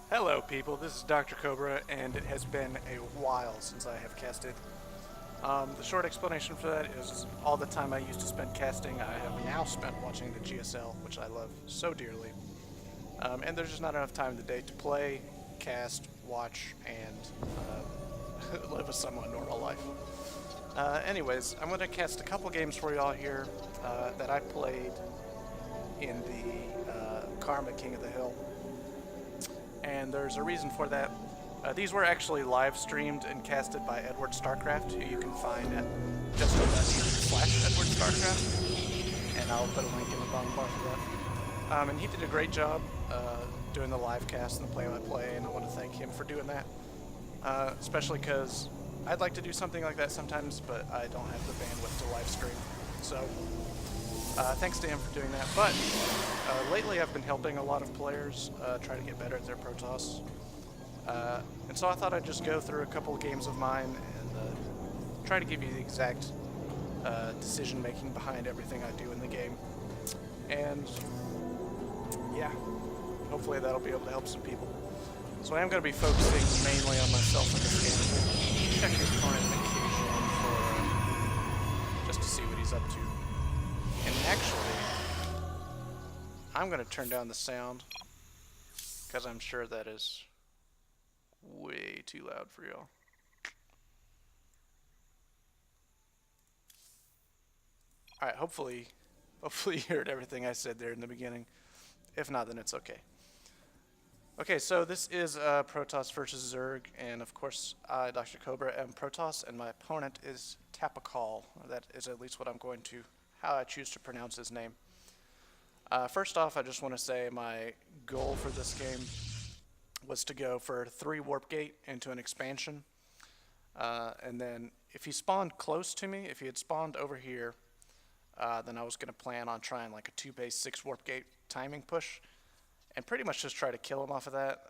Hello people, this is DrKobra, and it has been a while since I have casted. The short explanation for that is all the time I used to spend casting, I have now spent watching the GSL, which I love so dearly. And there's just not enough time in the day to play, cast, watch, and live a somewhat normal life. Anyways, I'm going to cast a couple games for y'all here that I played in the Karma King of the Hill. And there's a reason for that. These were actually live streamed and casted by edwardstarcraft, who you can find at just.com/edwardstarcraft, and I'll put a link in the bottom bar for that. And he did a great job doing the live cast and the play-by-play, and I want to thank him for doing that, especially because I'd like to do something like that sometimes, but I don't have the bandwidth to live stream. So thanks to him for doing that. But lately I've been helping a lot of players try to get better at their Protoss. And so I thought I'd just go through a couple of games of mine and try to give you the exact decision making behind everything I do in the game. And yeah, hopefully that'll be able to help some people. So I am going to be focusing mainly on myself in this game. Check his opponent occasionally for just to see what he's up to. And actually, I'm going to turn down the sound because I'm sure that is way too loud for y'all. Alright, hopefully you heard everything I said there in the beginning. If not, then it's okay. Okay, so this is Protoss versus Zerg, and of course I, DrKobra, am Protoss, and my opponent is Tapocol. That is at least what I'm going to, how I choose to pronounce his name. First off, I just want to say my goal for this game was to go for 3 warp gate into an expansion, and then if he spawned close to me, if he had spawned over here, then I was going to plan on trying like a 2 base 6 warp gate timing push, and pretty much just try to kill him off of that.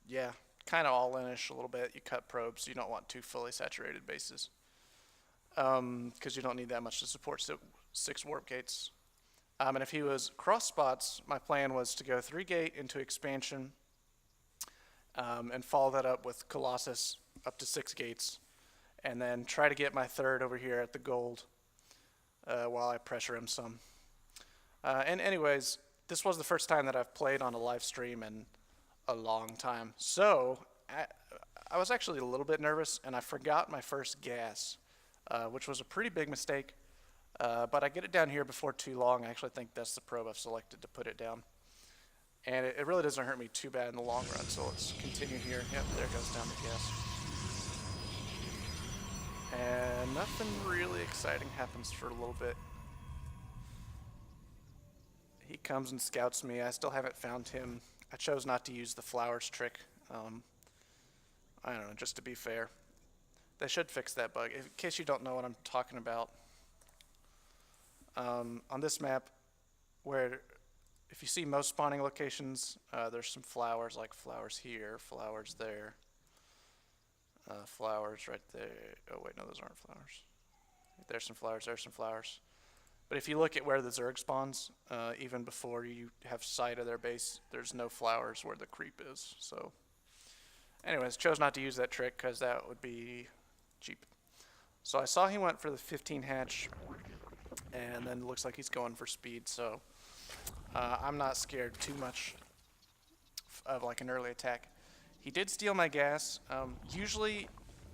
Yeah, kind of all-in-ish a little bit. You cut probes, you don't want 2 fully saturated bases, because you don't need that much to support 6 warp gates. And if he was cross spots, my plan was to go 3 gate into expansion, and follow that up with Colossus up to 6 gates, and then try to get my 3rd over here at the gold while I pressure him some. And anyways, this was the first time that I've played on a live stream in a long time. So I was actually a little bit nervous, and I forgot my first gas, which was a pretty big mistake. But I get it down here before too long. I actually think that's the probe I've selected to put it down. And it really doesn't hurt me too bad in the long run, so let's continue here. Yep, there goes down the gas. And nothing really exciting happens for a little bit. He comes and scouts me. I still haven't found him. I chose not to use the flowers trick. I don't know, just to be fair. They should fix that bug. In case you don't know what I'm talking about, on this map, where if you see most spawning locations, there's some flowers, like flowers here, flowers there, flowers right there. Oh wait, no, those aren't flowers. There's some flowers, there's some flowers. But if you look at where the Zerg spawns, even before you have sight of their base, there's no flowers where the creep is. So anyways, chose not to use that trick because that would be cheap. So I saw he went for the 15 hatch, and then it looks like he's going for speed, so I'm not scared too much of like an early attack. He did steal my gas. Usually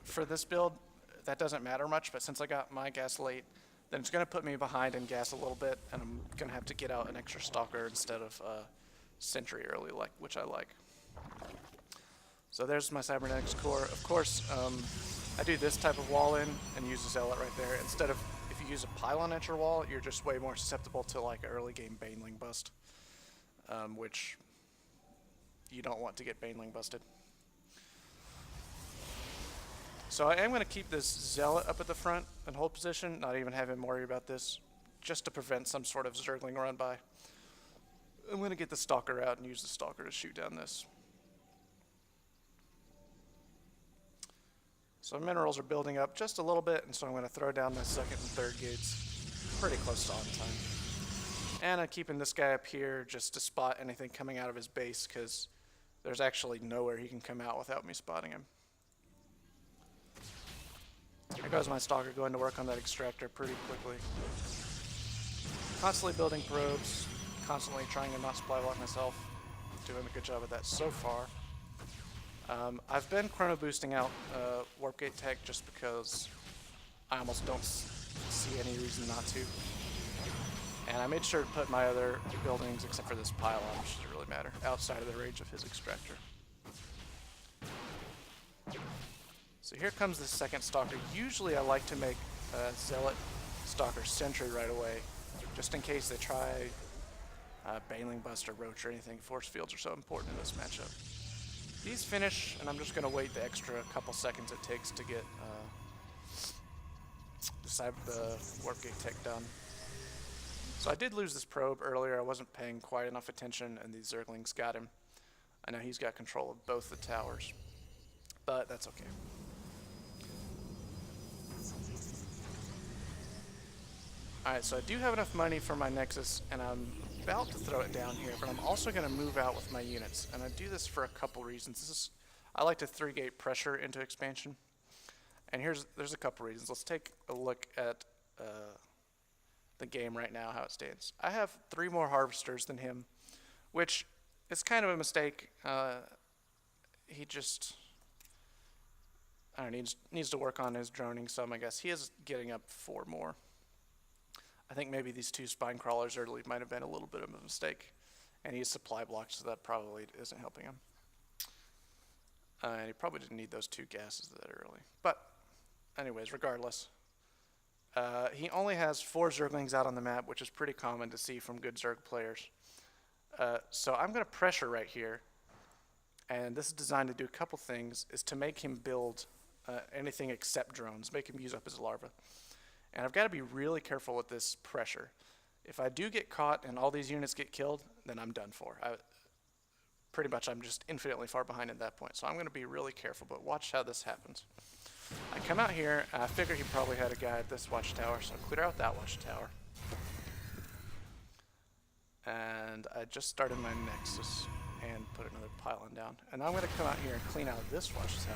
for this build that doesn't matter much, but since I got my gas late, then it's going to put me behind in gas a little bit, and I'm going to have to get out an extra stalker instead of sentry early, which I like. So there's my cybernetics core. Of course, I do this type of wall in and use a zealot right there. Instead of, if you use a pylon at your wall, you're just way more susceptible to like an early game baneling bust, which you don't want to get baneling busted. So I am going to keep this zealot up at the front and hold position, not even have him worry about this, just to prevent some sort of zergling run by. I'm going to get the stalker out and use the stalker to shoot down this. So minerals are building up just a little bit, and so I'm going to throw down my 2nd and 3rd gates pretty close to on time. And I'm keeping this guy up here just to spot anything coming out of his base, because there's actually nowhere he can come out without me spotting him. There goes my stalker going to work on that extractor pretty quickly. Constantly building probes, constantly trying to not supply block myself. Doing a good job of that so far. I've been chrono boosting out warp gate tech just because I almost don't see any reason not to. And I made sure to put my other buildings, except for this pylon, which doesn't really matter, outside of the range of his extractor. So here comes the second stalker. Usually I like to make Zealot Stalker Sentry right away, just in case they try Baneling Bust or Roach or anything. Force fields are so important in this matchup. These finish, and I'm just going to wait the extra couple seconds it takes to get the warp gate tech done. So I did lose this probe earlier. I wasn't paying quite enough attention, and these Zerglings got him. I know he's got control of both the towers, but that's okay. Alright, so I do have enough money for my Nexus, and I'm about to throw it down here, but I'm also going to move out with my units, and I do this for a couple reasons. I like to 3-gate pressure into expansion, and there's a couple reasons. Let's take a look at the game right now, how it stands. I have 3 more harvesters than him, which is kind of a mistake. He just, I don't know, needs to work on his droning some, I guess. He is getting up 4 more. I think maybe these 2 spine crawlers early might have been a little bit of a mistake. And he's supply blocked, so that probably isn't helping him. And he probably didn't need those 2 gases that early. But anyways, regardless. He only has 4 Zerglings out on the map, which is pretty common to see from good Zerg players. So I'm going to pressure right here. And this is designed to do a couple things, is to make him build anything except drones, make him use up his larva. And I've got to be really careful with this pressure. If I do get caught and all these units get killed, then I'm done for. Pretty much I'm just infinitely far behind at that point. So I'm going to be really careful, but watch how this happens. I come out here, and I figure he probably had a guy at this watchtower, so I clear out that watchtower. And I just started my Nexus and put another pylon down. And I'm going to come out here and clean out this watchtower.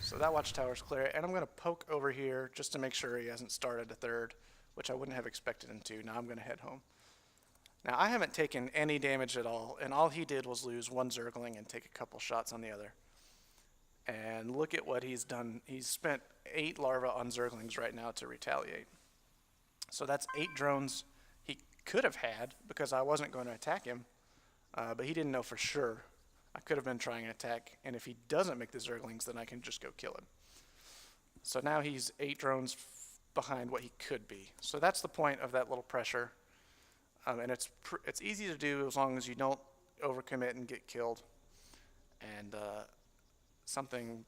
So that watchtower is clear, and I'm going to poke over here just to make sure he hasn't started a third, which I wouldn't have expected him to. Now I'm going to head home. Now I haven't taken any damage at all, and all he did was lose 1 Zergling and take a couple shots on the other. And look at what he's done. He's spent 8 larvae on Zerglings right now to retaliate. So that's 8 drones he could have had because I wasn't going to attack him, but he didn't know for sure. I could have been trying an attack, and if he doesn't make the Zerglings, then I can just go kill him. So now he's 8 drones behind what he could be. So that's the point of that little pressure. And it's easy to do as long as you don't overcommit and get killed. And something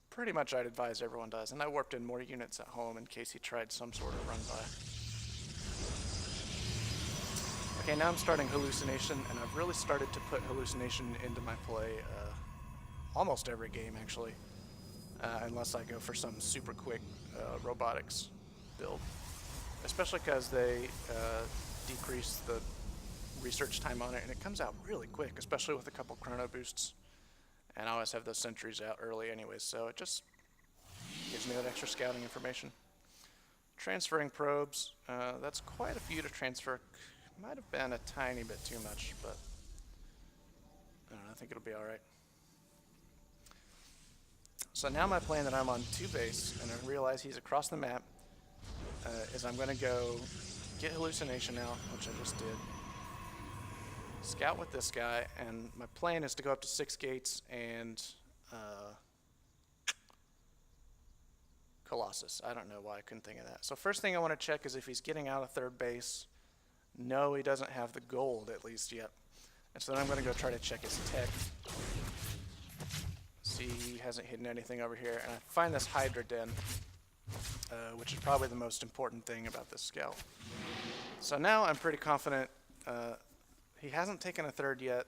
pretty much I'd advise everyone does. And I warped in more units at home in case he tried some sort of run by. Okay, now I'm starting Hallucination, and I've really started to put Hallucination into my play almost every game, actually, unless I go for some super quick robotics build, especially because they decrease the research time on it, and it comes out really quick, especially with a couple chrono boosts, and I always have those sentries out early anyways, so it just gives me that extra scouting information. Transferring probes, that's quite a few to transfer. Might have been a tiny bit too much, but I don't know, I think it'll be alright. So now my plan that I'm on 2 base, and I realize he's across the map, is I'm going to go get Hallucination out, which I just did. Scout with this guy, and my plan is to go up to 6 gates and Colossus. I don't know why I couldn't think of that. So first thing I want to check is if he's getting out of 3rd base. No, he doesn't have the gold, at least yet. And so then I'm going to go try to check his tech. See, he hasn't hidden anything over here. And I find this Hydra Den, which is probably the most important thing about this scout. So now I'm pretty confident. He hasn't taken a 3rd yet,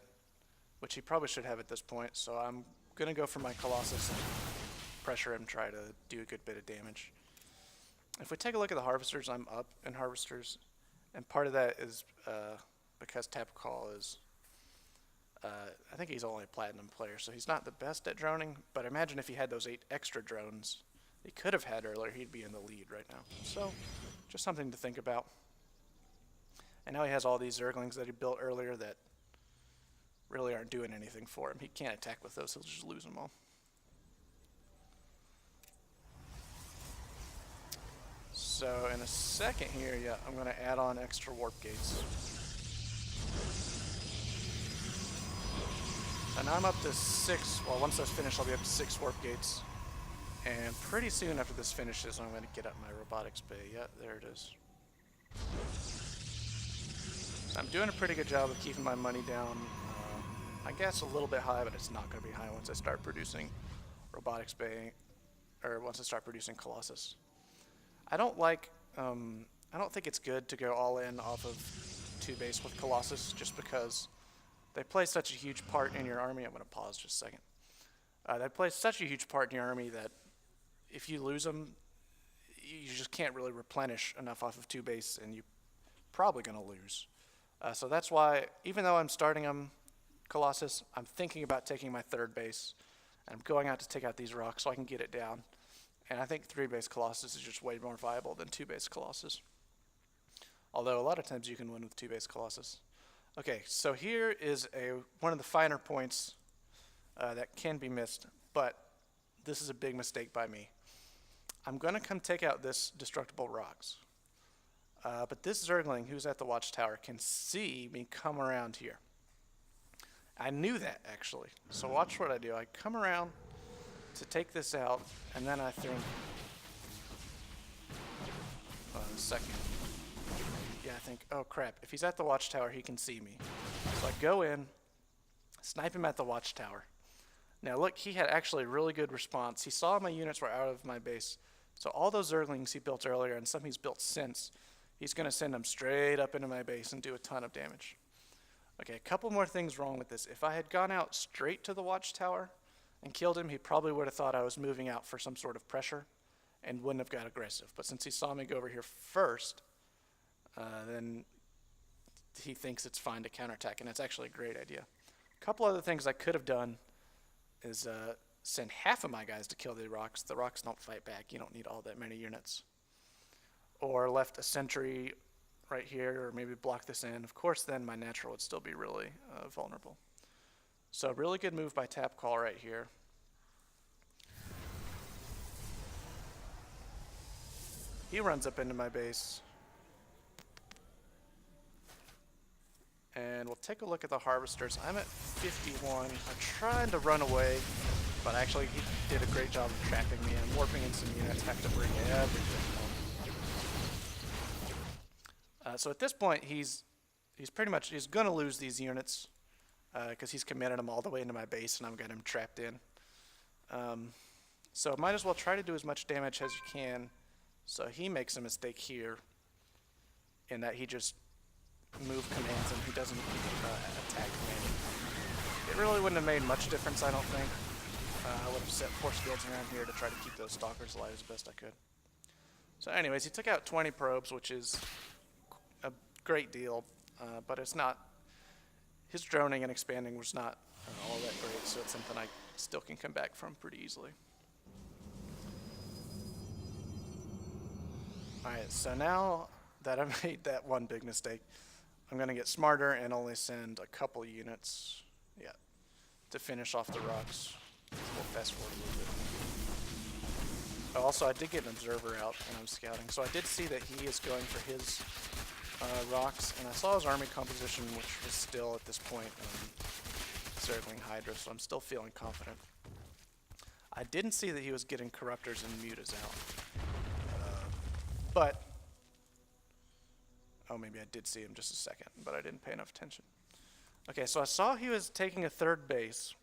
which he probably should have at this point. So I'm going to go for my Colossus and pressure him, try to do a good bit of damage. If we take a look at the harvesters, I'm up in harvesters, and part of that is because Tapocol is, I think he's only a platinum player, so he's not the best at droning, but imagine if he had those 8 extra drones he could have had earlier, he'd be in the lead right now. So, just something to think about. And now he has all these Zerglings that he built earlier that really aren't doing anything for him. He can't attack with those, he'll just lose them all. So in a second here, yeah, I'm going to add on extra warp gates. And I'm up to 6, well, once that's finished, I'll be up to 6 warp gates. And pretty soon after this finishes, I'm going to get up my robotics bay. Yeah, there it is. So I'm doing a pretty good job of keeping my money down. I guess a little bit high, but it's not going to be high once I start producing robotics bay, or once I start producing Colossus. I don't think it's good to go all in off of 2 base with Colossus just because they play such a huge part in your army. I'm going to pause just a second. They play such a huge part in your army that if you lose them, you just can't really replenish enough off of 2 base, and you're probably going to lose. So that's why, even though I'm starting them Colossus, I'm thinking about taking my 3rd base, and I'm going out to take out these rocks so I can get it down. And I think 3 base Colossus is just way more viable than 2 base Colossus. Although a lot of times you can win with 2 base Colossus. Okay, so here is one of the finer points that can be missed, but this is a big mistake by me. I'm going to come take out this destructible rocks. But this Zergling who's at the watchtower can see me come around here. I knew that, actually. So watch what I do. I come around to take this out, and then I think, a second. Yeah, I think, oh crap, if he's at the watchtower, he can see me. So I go in, snipe him at the watchtower. Now look, he had actually a really good response. He saw my units were out of my base. So all those Zerglings he built earlier, and some he's built since, he's going to send them straight up into my base and do a ton of damage. Okay, a couple more things wrong with this. If I had gone out straight to the watchtower and killed him, he probably would have thought I was moving out for some sort of pressure and wouldn't have got aggressive. But since he saw me go over here first, then he thinks it's fine to counterattack, and that's actually a great idea. A couple other things I could have done is send half of my guys to kill the rocks. The rocks don't fight back. You don't need all that many units. Or left a sentry right here, or maybe block this in. Of course, then my natural would still be really vulnerable. So really good move by Tapocol right here. He runs up into my base. And we'll take a look at the harvesters. I'm at 51. I'm trying to run away, but actually he did a great job of trapping me. I'm warping in some units, have to bring everything home. So at this point, he's going to lose these units because he's committed them all the way into my base, and I'm got him trapped in. So might as well try to do as much damage as you can. So he makes a mistake here in that he just move commands and he doesn't attack command. It really wouldn't have made much difference, I don't think. I would have set force fields around here to try to keep those stalkers alive as best I could. So anyways, he took out 20 probes, which is a great deal, but it's not, his droning and expanding was not all that great, so it's something I still can come back from pretty easily. Alright, so now that I made that one big mistake, I'm going to get smarter and only send a couple units, to finish off the rocks. We'll fast forward a little bit. Also, I did get an observer out when I was scouting, so I did see that he is going for his rocks, and I saw his army composition, which was still at this point Zergling Hydra, so I'm still feeling confident. I didn't see that he was getting Corruptors and Mutas out, but oh, maybe I did see him just a second, but I didn't pay enough attention. Okay, so I saw he was taking a 3rd base,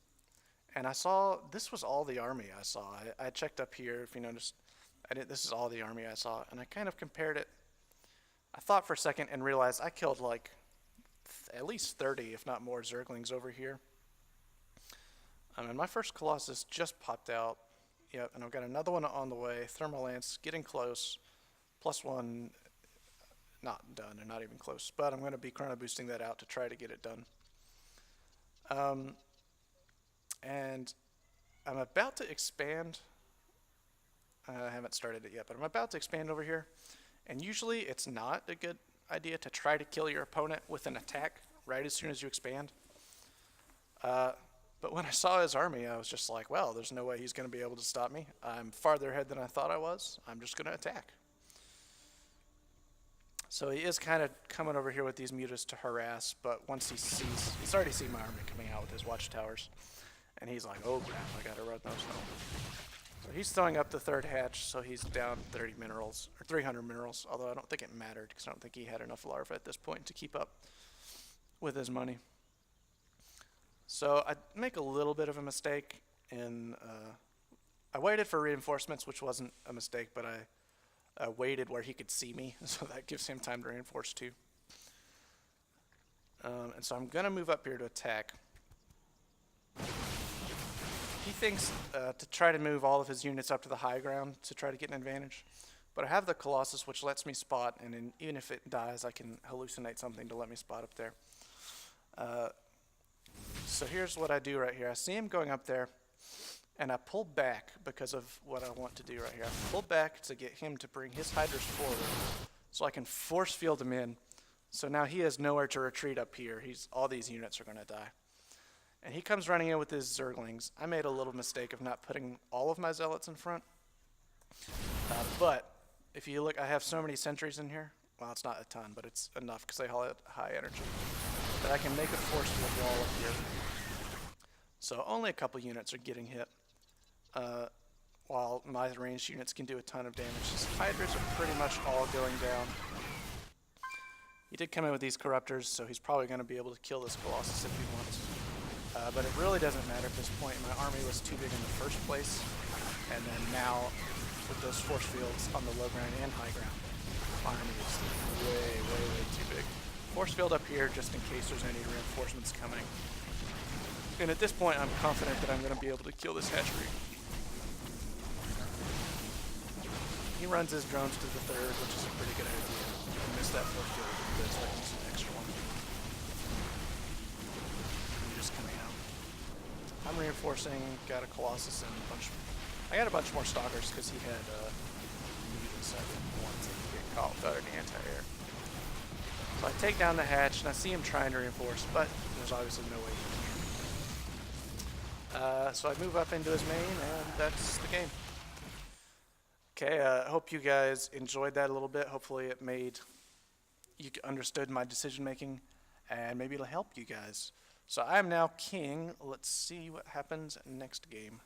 and I saw this was all the army I saw. I checked up here, if you noticed. This is all the army I saw, and I kind of compared it. I thought for a second and realized I killed like at least 30, if not more, Zerglings over here. And my first Colossus just popped out. Yep, and I've got another one on the way. Thermal Lance getting close. +1, not done, and not even close. But I'm going to be chrono boosting that out to try to get it done. And I'm about to expand. I haven't started it yet, but I'm about to expand over here. And usually it's not a good idea to try to kill your opponent with an attack right as soon as you expand. But when I saw his army, I was just like, well, there's no way he's going to be able to stop me. I'm farther ahead than I thought I was. I'm just going to attack. So he is kind of coming over here with these mutas to harass, but once he's already seen my army coming out with his watchtowers. And he's like, oh crap, I gotta run those home. So he's throwing up the third hatch, so he's down 30 minerals, or 300 minerals, although I don't think it mattered, because I don't think he had enough larvae at this point to keep up with his money. So I make a little bit of a mistake in, I waited for reinforcements, which wasn't a mistake, but I waited where he could see me, so that gives him time to reinforce too. And so I'm gonna move up here to attack. He thinks to try to move all of his units up to the high ground to try to get an advantage. But I have the Colossus, which lets me spot, and even if it dies, I can hallucinate something to let me spot up there. So here's what I do right here. I see him going up there, and I pull back because of what I want to do right here. I pull back to get him to bring his Hydras forward so I can force field him in. So now he has nowhere to retreat up here. All these units are going to die. And he comes running in with his Zerglings. I made a little mistake of not putting all of my Zealots in front. But if you look, I have so many sentries in here. Well, it's not a ton, but it's enough because they all have high energy. That I can make a force field wall up here. So only a couple units are getting hit. While my ranged units can do a ton of damage. His Hydras are pretty much all going down. He did come in with these Corruptors, so he's probably going to be able to kill this Colossus if he wants. But it really doesn't matter at this point. My army was too big in the first place, and then now with those force fields on the low ground and high ground, my army is way, way, way too big. Force field up here just in case there's any reinforcements coming. And at this point, I'm confident that I'm going to be able to kill this hatchery. He runs his drones to the third, which is a pretty good idea. I missed that force field a little bit, so I can use an extra one. I'm reinforcing, got a Colossus and a bunch. I got a bunch more Stalkers because he had mutas. I didn't want to get caught without an anti-air. So I take down the hatch and I see him trying to reinforce, but there's obviously no way he can. So I move up into his main, and that's the game. Okay, I hope you guys enjoyed that a little bit. Hopefully it made you understood my decision making, and maybe it'll help you guys. So I am now king. Let's see what happens next game.